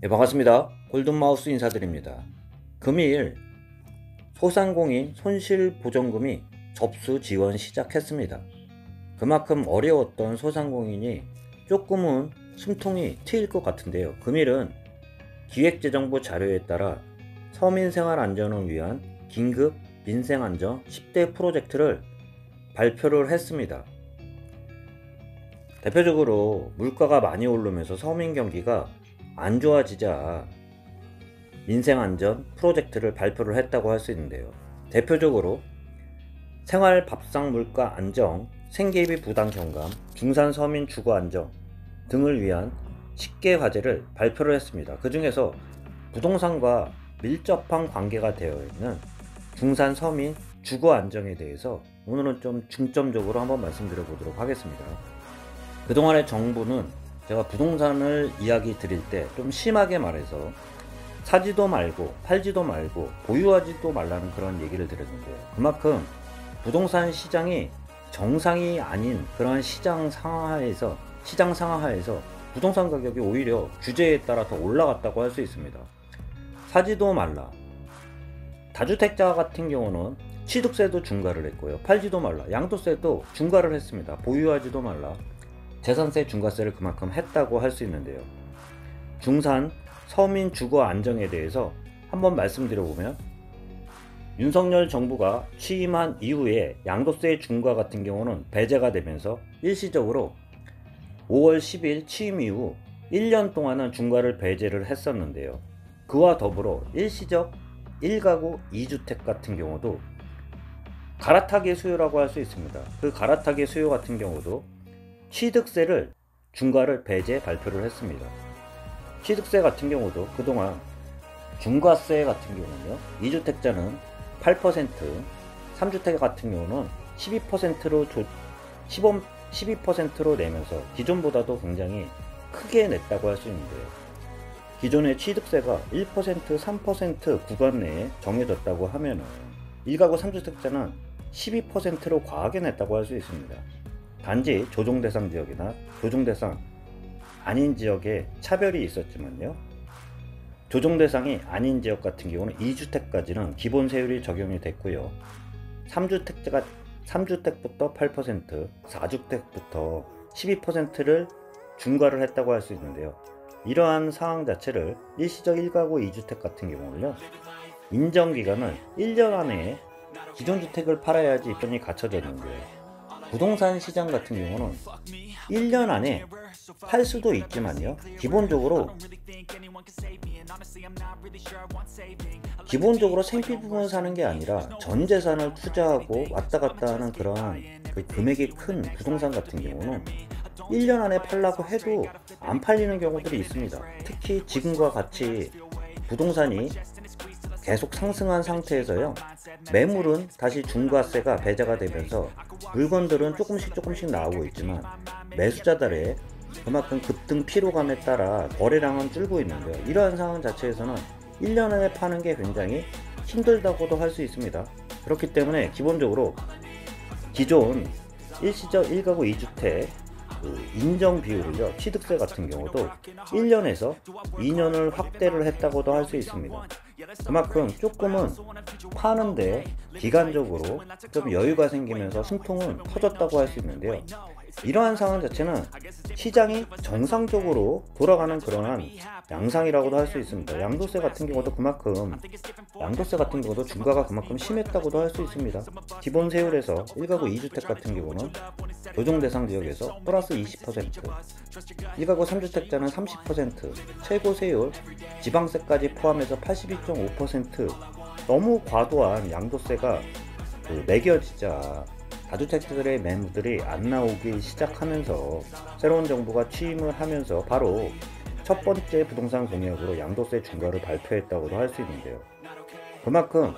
네, 반갑습니다. 골든마우스 인사드립니다. 금일 소상공인 손실보전금이 접수 지원 시작했습니다. 그만큼 어려웠던 소상공인이 조금은 숨통이 트일 것 같은데요. 금일은 기획재정부 자료에 따라 서민생활안전을 위한 긴급 민생안전 10대 프로젝트를 발표를 했습니다. 대표적으로 물가가 많이 오르면서 서민 경기가 안 좋아지자 민생안전 프로젝트를 발표를 했다고 할 수 있는데요. 대표적으로 생활 밥상 물가 안정, 생계비 부담 경감, 중산 서민 주거 안정 등을 위한 10개 과제를 발표를 했습니다. 그 중에서 부동산과 밀접한 관계가 되어 있는 중산 서민 주거 안정에 대해서 오늘은 좀 중점적으로 한번 말씀드려 보도록 하겠습니다. 그동안의 정부는 제가 부동산을 이야기 드릴 때 좀 심하게 말해서 사지도 말고 팔지도 말고 보유하지도 말라는 그런 얘기를 드렸는데요. 그만큼 부동산 시장이 정상이 아닌 그런 시장 상하에서 부동산 가격이 오히려 규제에 따라 더 올라갔다고 할 수 있습니다. 사지도 말라. 다주택자 같은 경우는 취득세도 중과를 했고요. 팔지도 말라. 양도세도 중과를 했습니다. 보유하지도 말라. 재산세 중과세를 그만큼 했다고 할 수 있는데요. 중산 서민 주거 안정에 대해서 한번 말씀드려보면 윤석열 정부가 취임한 이후에 양도세 중과 같은 경우는 배제가 되면서 일시적으로 5월 10일 취임 이후 1년 동안은 중과를 배제를 했었는데요. 그와 더불어 일시적 1가구 2주택 같은 경우도 갈아타기 수요라고 할 수 있습니다. 그 갈아타기 수요 같은 경우도 취득세를 중과를 배제 발표를 했습니다. 취득세 같은 경우도 그동안 중과세 같은 경우는요, 2주택자는 8%, 3주택 같은 경우는 12%로 내면서 기존보다도 굉장히 크게 냈다고 할 수 있는데요. 기존의 취득세가 1%, 3% 구간 내에 정해졌다고 하면 1가구 3주택자는 12%로 과하게 냈다고 할 수 있습니다. 단지 조정대상 지역이나 조정대상 아닌 지역에 차별이 있었지만요. 조정대상이 아닌 지역 같은 경우는 2주택까지는 기본 세율이 적용이 됐고요. 3주택부터 8%, 4주택부터 12%를 중과를 했다고 할 수 있는데요. 이러한 상황 자체를 일시적 1가구 2주택 같은 경우는요. 인정기간을 1년 안에 기존 주택을 팔아야지 입건이 갖춰졌는데요. 부동산 시장 같은 경우는 1년 안에 팔 수도 있지만요. 기본적으로 생필품을 사는 게 아니라 전 재산을 투자하고 왔다 갔다 하는 그런 금액이 큰 부동산 같은 경우는 1년 안에 팔라고 해도 안 팔리는 경우들이 있습니다. 특히 지금과 같이 부동산이 계속 상승한 상태에서요. 매물은 다시 중과세가 배제가 되면서 물건들은 조금씩 나오고 있지만 매수자들의 그만큼 급등 피로감에 따라 거래량은 줄고 있는데요. 이러한 상황 자체에서는 1년 안에 파는 게 굉장히 힘들다고도 할 수 있습니다. 그렇기 때문에 기본적으로 기존 일시적 1가구 2주택 인정 비율을요, 취득세 같은 경우도 1년에서 2년을 확대를 했다고도 할 수 있습니다. 그만큼 조금은 파는데 기간적으로 좀 여유가 생기면서 숨통은 터졌다고 할 수 있는데요. 이러한 상황 자체는 시장이 정상적으로 돌아가는 그러한 양상이라고도 할 수 있습니다. 양도세 같은 경우도 중과가 그만큼 심했다고도 할 수 있습니다. 기본 세율에서 1가구 2주택 같은 경우는 조정 대상 지역에서 플러스 20%, 1가구 3주택자는 30%, 최고 세율 지방세까지 포함해서 82.5%, 너무 과도한 양도세가 매겨지자 다주택자들의 매물들이 안 나오기 시작하면서 새로운 정부가 취임을 하면서 바로 첫 번째 부동산 공약으로 양도세 중과를 발표했다고도 할 수 있는데요. 그만큼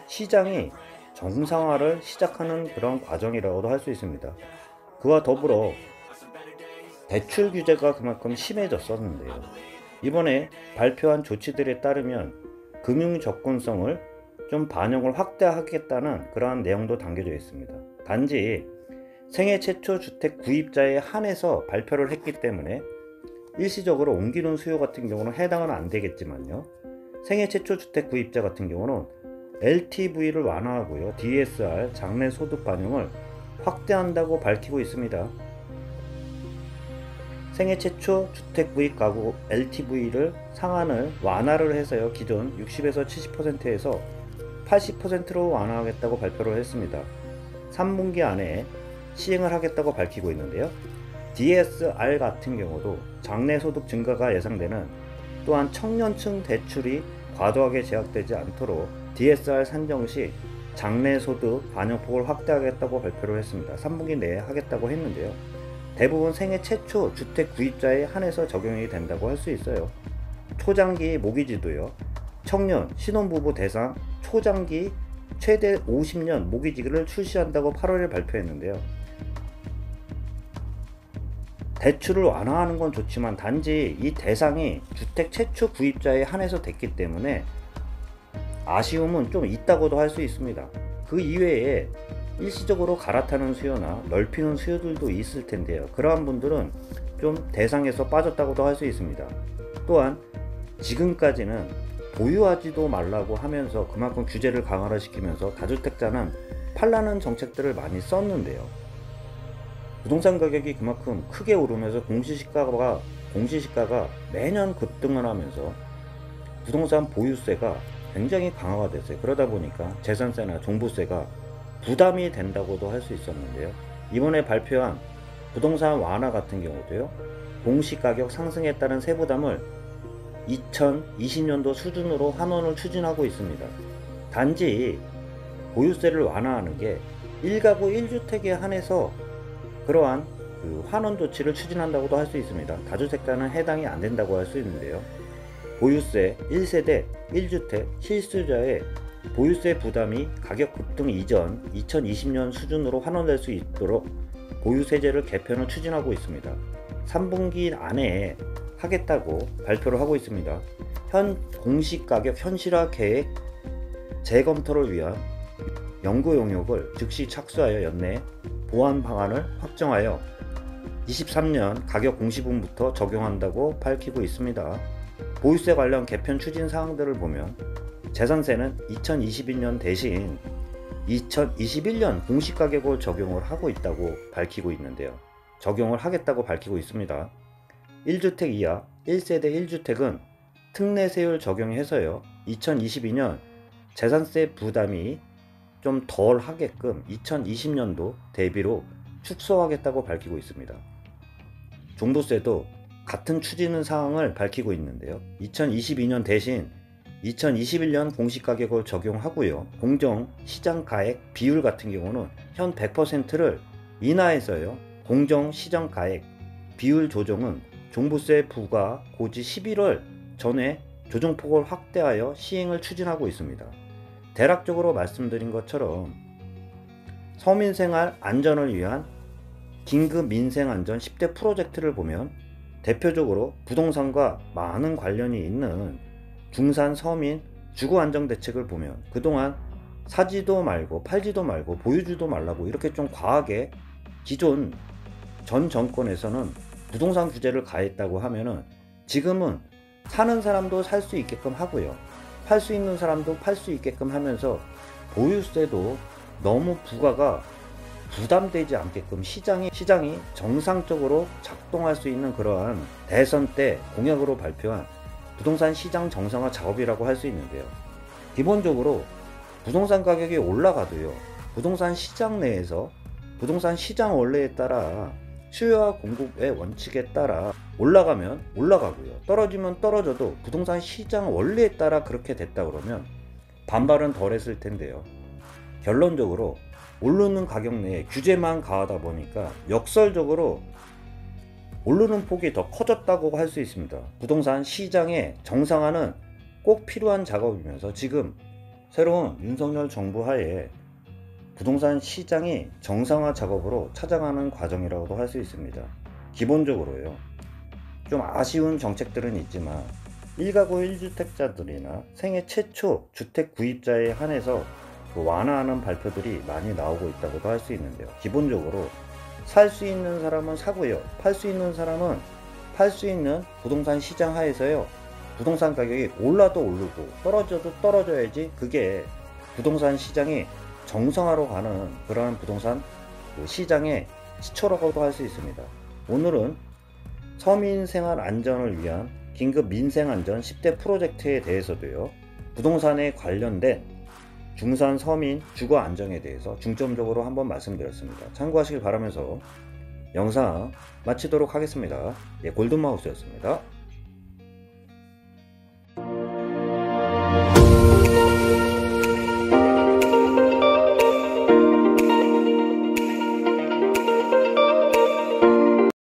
시장이 정상화를 시작하는 그런 과정이라고도 할 수 있습니다. 그와 더불어 대출 규제가 그만큼 심해졌었는데요. 이번에 발표한 조치들에 따르면 금융 접근성을 좀 반영을 확대하겠다는 그러한 내용도 담겨져 있습니다. 단지 생애 최초 주택 구입자에 한해서 발표를 했기 때문에 일시적으로 옮기는 수요 같은 경우는 해당은 안 되겠지만요. 생애 최초 주택 구입자 같은 경우는 LTV를 완화하고요. DSR 장래 소득 반영을 확대한다고 밝히고 있습니다. 생애 최초 주택 구입 가구 LTV를 상한을 완화를 해서요. 기존 60에서 70%에서 80%로 완화하겠다고 발표를 했습니다. 3분기 안에 시행을 하겠다고 밝히고 있는데요. DSR 같은 경우도 장래 소득 증가가 예상되는, 또한 청년층 대출이 과도하게 제약되지 않도록 DSR 산정 시 장래 소득 반영폭을 확대하겠다고 발표를 했습니다. 3분기 내에 하겠다고 했는데요. 대부분 생애 최초 주택 구입자에 한해서 적용이 된다고 할 수 있어요. 초장기 모기지도요. 청년, 신혼부부 대상 초장기 최대 50년 모기지를 출시한다고 8월에 발표했는데요. 대출을 완화하는 건 좋지만 단지 이 대상이 주택 최초 구입자에 한해서 됐기 때문에 아쉬움은 좀 있다고도 할 수 있습니다. 그 이외에 일시적으로 갈아타는 수요나 넓히는 수요들도 있을 텐데요. 그러한 분들은 좀 대상에서 빠졌다고도 할 수 있습니다. 또한 지금까지는 보유하지도 말라고 하면서 그만큼 규제를 강화를 시키면서 다주택자는 팔라는 정책들을 많이 썼는데요. 부동산 가격이 그만큼 크게 오르면서 공시시가가 매년 급등을 하면서 부동산 보유세가 굉장히 강화가 됐어요. 그러다 보니까 재산세나 종부세가 부담이 된다고도 할 수 있었는데요. 이번에 발표한 부동산 완화 같은 경우도요. 공시가격 상승에 따른 세부담을 2020년도 수준으로 환원을 추진하고 있습니다. 단지 보유세를 완화하는 게 1가구 1주택에 한해서 그러한 환원 조치를 추진한다고도 할 수 있습니다. 다주택자는 해당이 안 된다고 할 수 있는데요. 보유세 1세대 1주택 실수자의 보유세 부담이 가격 급등 이전 2020년 수준으로 환원될 수 있도록 보유세제를 개편을 추진하고 있습니다. 3분기 안에 하겠다고 발표를 하고 있습니다. 현 공시가격 현실화 계획 재검토를 위한 연구 용역을 즉시 착수하여 연내 보완 방안을 확정하여 23년 가격 공시분부터 적용한다고 밝히고 있습니다. 보유세 관련 개편 추진 사항들을 보면 재산세는 2022년 대신 2021년 공시가격을 적용을 하고 있다고 밝히고 있는데요. 적용을 하겠다고 밝히고 있습니다. 1주택 이하 1세대 1주택은 특례세율 적용해서요. 2022년 재산세 부담이 좀 덜 하게끔 2020년도 대비로 축소하겠다고 밝히고 있습니다. 종부세도 같은 추진 사항을 밝히고 있는데요. 2022년 대신 2021년 공시가격을 적용하고요. 공정시장가액 비율 같은 경우는 현 100%를 인하해서요. 공정시장가액 비율 조정은 종부세 부과 고지 11월 전에 조정폭을 확대하여 시행을 추진하고 있습니다. 대략적으로 말씀드린 것처럼 서민생활 안전을 위한 긴급 민생안전 10대 프로젝트를 보면 대표적으로 부동산과 많은 관련이 있는 중산 서민 주거안정대책을 보면 그동안 사지도 말고 팔지도 말고 보유지도 말라고 이렇게 좀 과하게 기존 전 정권에서는 부동산 규제를 가했다고 하면은 지금은 사는 사람도 살 수 있게끔 하고요. 팔 수 있는 사람도 팔 수 있게끔 하면서 보유세도 너무 부과가 부담되지 않게끔 시장이 정상적으로 작동할 수 있는 그러한 대선 때 공약으로 발표한 부동산 시장 정상화 작업이라고 할 수 있는데요. 기본적으로 부동산 가격이 올라가도요. 부동산 시장 내에서 부동산 시장 원리에 따라 수요와 공급의 원칙에 따라 올라가면 올라가고요. 떨어지면 떨어져도 부동산 시장 원리에 따라 그렇게 됐다 그러면 반발은 덜 했을 텐데요. 결론적으로 오르는 가격 내에 규제만 가하다 보니까 역설적으로 오르는 폭이 더 커졌다고 할 수 있습니다. 부동산 시장의 정상화는 꼭 필요한 작업이면서 지금 새로운 윤석열 정부 하에 부동산 시장이 정상화 작업으로 찾아가는 과정이라고도 할 수 있습니다. 기본적으로요. 좀 아쉬운 정책들은 있지만 1가구 1주택자들이나 생애 최초 주택 구입자에 한해서 완화하는 발표들이 많이 나오고 있다고도 할 수 있는데요. 기본적으로 살 수 있는 사람은 사고요. 팔 수 있는 사람은 팔 수 있는 부동산 시장 하에서요, 부동산 가격이 올라도 오르고 떨어져도 떨어져야지 그게 부동산 시장이 정상화로 가는 그러한 부동산 시장의 시초라고도 할 수 있습니다. 오늘은 서민 생활 안전을 위한 긴급 민생 안전 10대 프로젝트에 대해서도요, 부동산에 관련된 중산 서민 주거 안정에 대해서 중점적으로 한번 말씀드렸습니다. 참고하시길 바라면서 영상 마치도록 하겠습니다. 골든마우스였습니다.